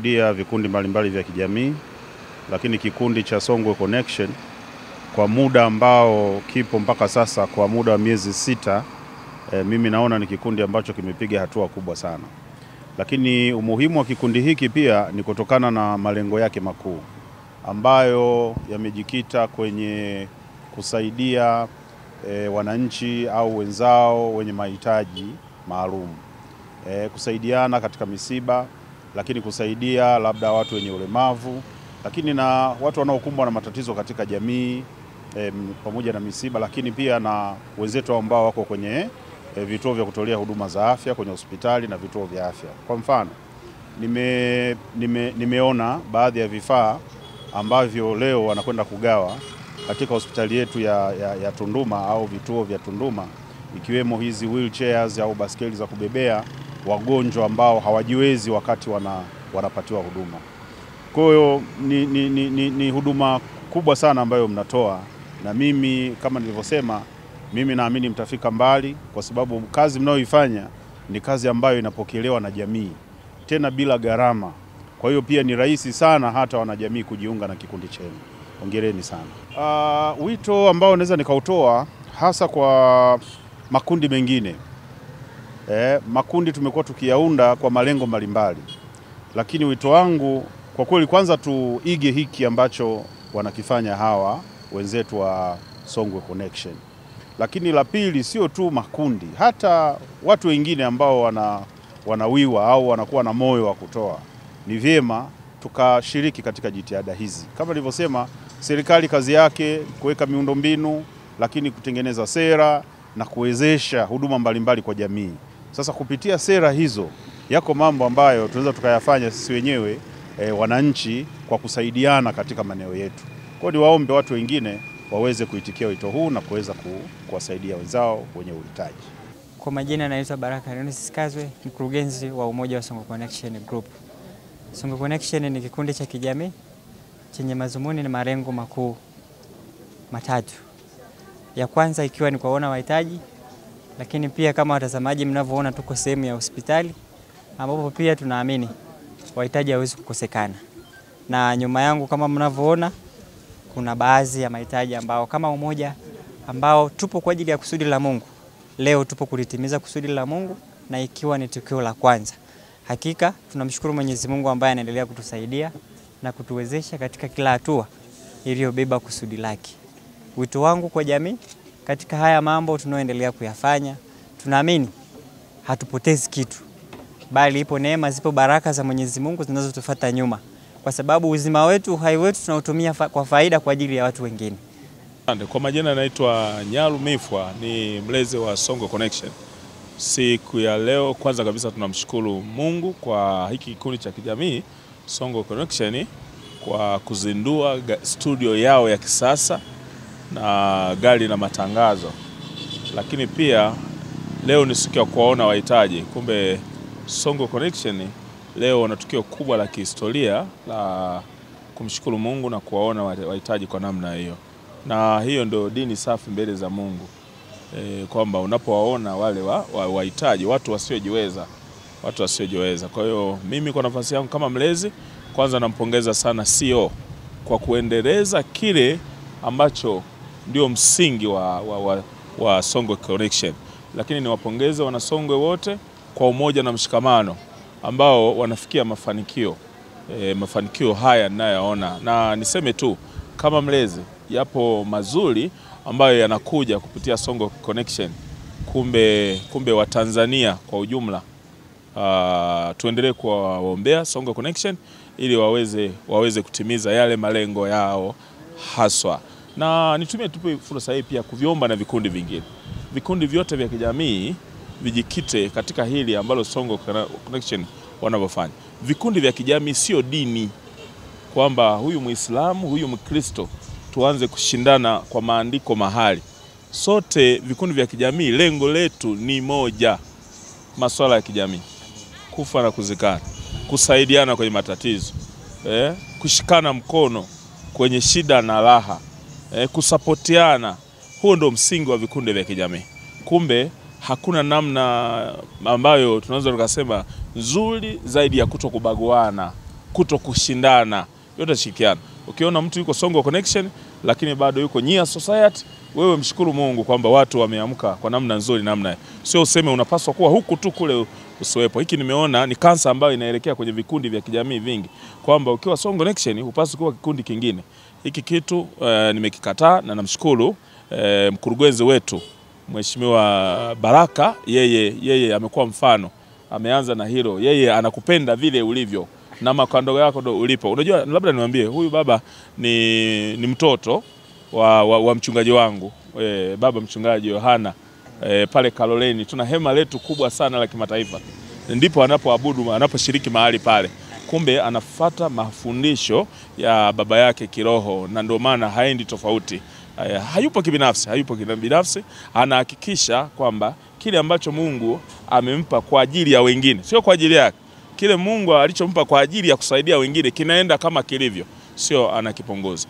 Kudia vikundi mbalimbali vya kijamii, lakini kikundi cha Songwe Connection kwa muda ambao kipo mpaka sasa kwa muda wa miezi 6, mimi naona ni kikundi ambacho kimepiga hatua kubwa sana. Lakini umuhimu wa kikundi hiki pia ni kutokana na malengo yake makuu ambayo yamejikita kwenye kusaidia wananchi au wenzao wenye mahitaji maalum. Kusaidiana katika misiba, lakini kusaidia labda watu wenye ulemavu, lakini na watu wanaokumbwa na matatizo katika jamii pamoja na misiba, lakini pia na wenzetu ambao wako kwenye vituo vya kutolea huduma za afya, kwenye hospitali na vituo vya afya. Kwa mfano, nimeona baadhi ya vifaa ambavyo leo wanakwenda kugawa katika hospitali yetu ya Tunduma au vituo vya Tunduma, ikiwemo hizi wheelchairs au baskeli za kubebea wagonjwa ambao hawajiwezi wakati wanapatiwa huduma. Kwa hiyo ni huduma kubwa sana ambayo mnatoa, na mimi kama nilivyosema, mimi naamini mtafika mbali kwa sababu kazi mnayoifanya ni kazi ambayo inapokelewa na jamii tena bila gharama. Kwa hiyo pia ni rahisi sana hata wanajamii kujiunga na kikundi chenu. Hongereni sana. Wito ambao naweza nikautoa hasa kwa makundi mengine. Makundi tumekuwa tukiyaunda kwa malengo mbalimbali. Lakini wito wangu kwa kweli, kwanza tuige hiki ambacho wanakifanya hawa wenzetu wa Songwe Connection. Lakini la pili, sio tu makundi, hata watu wengine ambao wanawiwa au wanakuwa na moyo wa kutoa, ni vyema tukashiriki katika jitihada hizi. Kama nilivyosema, serikali kazi yake kuweka miundombinu, lakini kutengeneza sera na kuwezesha huduma mbalimbali kwa jamii. Sasa kupitia sera hizo, yako mambo ambayo tunaweza tukayafanya sisi wenyewe wananchi kwa kusaidiana katika maeneo yetu. Kwa hiyo niwaombe watu wengine waweze kuitikia wito huu na kuweza kuwasaidia wenzao wenye uhitaji. Kwa majina naitwa Baraka Leonis Kazwe, mkurugenzi wa umoja wa Songwe Connection Group. Songwe Connection ni kikundi cha kijamii chenye madhumuni na malengo makuu matatu. Ya kwanza ikiwa ni kuwaona wahitaji, lakini pia kama watazamaji mnavyoona tuko sehemu ya hospitali ambapo pia tunaamini wahitaji hawezi kukosekana. Na nyuma yangu kama mnavyoona kuna baadhi ya mahitaji ambao kama umoja ambao tupo kwa ajili ya kusudi la Mungu. Leo tupo kulitimiza kusudi la Mungu, na ikiwa ni tukio la kwanza. Hakika tunamshukuru Mwenyezi Mungu ambaye anaendelea kutusaidia na kutuwezesha katika kila hatua iliyobeba kusudi lake. Wito wangu kwa jamii katika haya mambo tunayoendelea kuyafanya, tunaamini hatupotezi kitu, bali ipo neema, zipo baraka za Mwenyezi Mungu zinazotufuata nyuma, kwa sababu uzima wetu, uhai wetu tunautumia kwa faida kwa ajili ya watu wengine. Kwa majina naitwa Nyalu Mifwa, ni mlezi wa Songwe Connection. Siku ya leo kwanza kabisa tunamshukuru Mungu kwa hiki kikundi cha kijamii Songwe Connection kwa kuzindua studio yao ya kisasa na gari la matangazo. Lakini pia leo ni siku ya kuwaona wahitaji. Kumbe Songwe Connection leo wana tukio kubwa la kihistoria la kumshukuru Mungu na kuwaona wahitaji kwa namna hiyo. Na hiyo ndio dini safi mbele za Mungu. Kwamba unapowaona wale wahitaji, watu wasiojiweza. Kwa hiyo mimi kwa nafasi yangu kama mlezi, kwanza nampongeza sana CEO kwa kuendeleza kile ambacho ndio msingi wa Songwe Connection. Lakini niwapongeze wana Songwe wote kwa umoja na mshikamano ambao wanafikia mafanikio. Mafanikio haya ninayoona, na niseme tu kama mlezi, yapo mazuri ambayo yanakuja kupitia Songwe Connection. Kumbe wa Tanzania kwa ujumla tuendelee kuwaombea Songwe Connection ili waweze kutimiza yale malengo yao haswa. Na nitumie tupe fursa hii pia kuviomba na vikundi vingine. Vikundi vyote vya kijamii vijikite katika hili ambalo Songwe Connection wanavyofanya. Vikundi vya kijamii sio dini, kwamba huyu Muislamu, huyu Mkristo tuanze kushindana kwa maandiko mahali. Sote vikundi vya kijamii lengo letu ni moja, masuala ya kijamii, kufa na kuzikana, kusaidiana kwenye matatizo, kushikana mkono kwenye shida na raha, kusapotiana. Huo ndio msingi wa vikundi vya kijamii. Kumbe hakuna namna ambayo tunaweza tukasema nzuri zaidi ya kutokubaguana. kuto kushindana, yote shirikiana. Ukiona mtu yuko Songwe Connection lakini bado yuko Nyia Society, wewe mshukuru Mungu kwamba watu wameamka kwa namna nzuri namna. Sio useme unapaswa kuwa huku tu kule usiwepo. Hiki nimeona ni kansa ambayo inaelekea kwenye vikundi vya kijamii vingi, kwamba ukiwa Songwe Connection hupaswi kuwa kikundi kingine. Hiki kitu nimekikataa na namshukuru mkurugenzi wetu Mheshimiwa Baraka, yeye amekuwa mfano. Ameanza na hilo. Yeye anakupenda vile ulivyo na makando yako ndo ulipo. Unajua, labda niwaambie, huyu baba ni mtoto wa mchungaji wangu, baba mchungaji Yohana, pale Kaloleni. Tuna hema letu kubwa sana la kimataifa. Ndipo anapoabudu, anaposhiriki mahali pale. Kumbe anafuata mafundisho ya baba yake kiroho, na ndio maana haendi tofauti. Hayupo kibinafsi, anahakikisha kwamba kile ambacho Mungu amempa kwa ajili ya wengine, sio kwa ajili yake. Kile Mungu alichompa kwa ajili ya kusaidia wengine kinaenda kama kilivyo, sio anakipongoza.